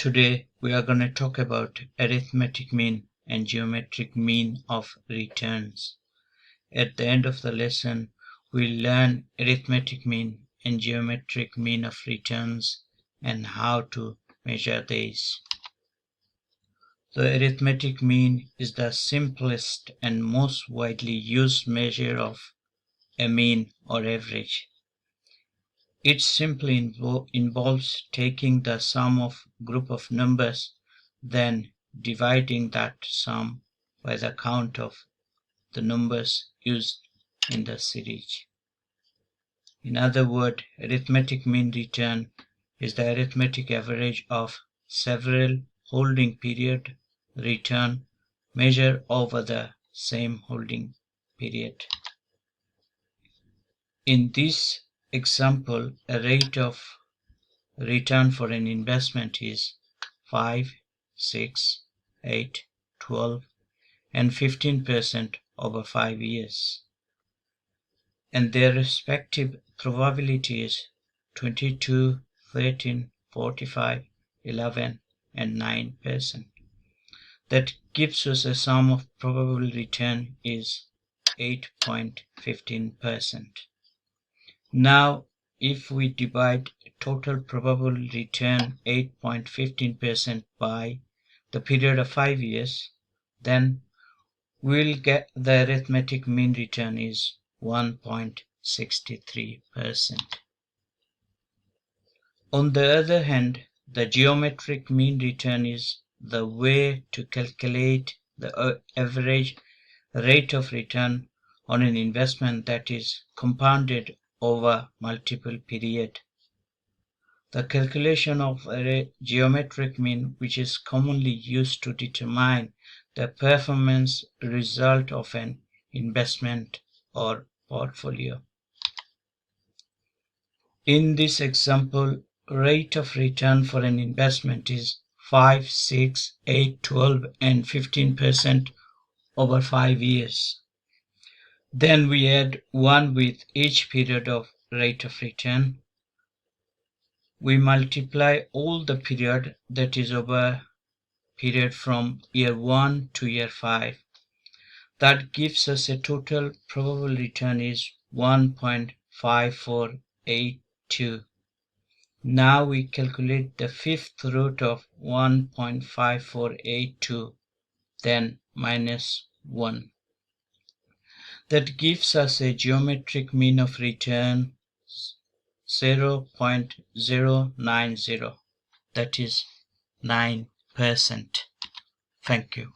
Today we are going to talk about arithmetic mean and geometric mean of returns. At the end of the lesson, we'll learn arithmetic mean and geometric mean of returns and how to measure these. The arithmetic mean is the simplest and most widely used measure of a mean or average. It simply involves taking the sum of group of numbers, then dividing that sum by the count of the numbers used in the series. In other words, arithmetic mean return is the arithmetic average of several holding period return measured over the same holding period. In this example, a rate of return for an investment is 5, 6, 8, 12, and 15% over 5 years. And their respective probability is 22, 13, 45, 11, and 9%. That gives us a sum of probable return is 8.15%. Now, if we divide total probable return 8.15% by the period of 5 years, then we'll get the arithmetic mean return is 1.63%. On the other hand, the geometric mean return is the way to calculate the average rate of return on an investment that is compounded over multiple periods. The calculation of a geometric mean, which is commonly used to determine the performance result of an investment or portfolio. In this example, rate of return for an investment is 5, 6, 8, 12, and 15% over 5 years. Then we add 1 with each period of rate of return. We multiply all the period, that is over period from year 1 to year 5. That gives us a total probable return is 1.5482. Now we calculate the fifth root of 1.5482, then minus 1. That gives us a geometric mean of return 0.090, that is 9%. Thank you.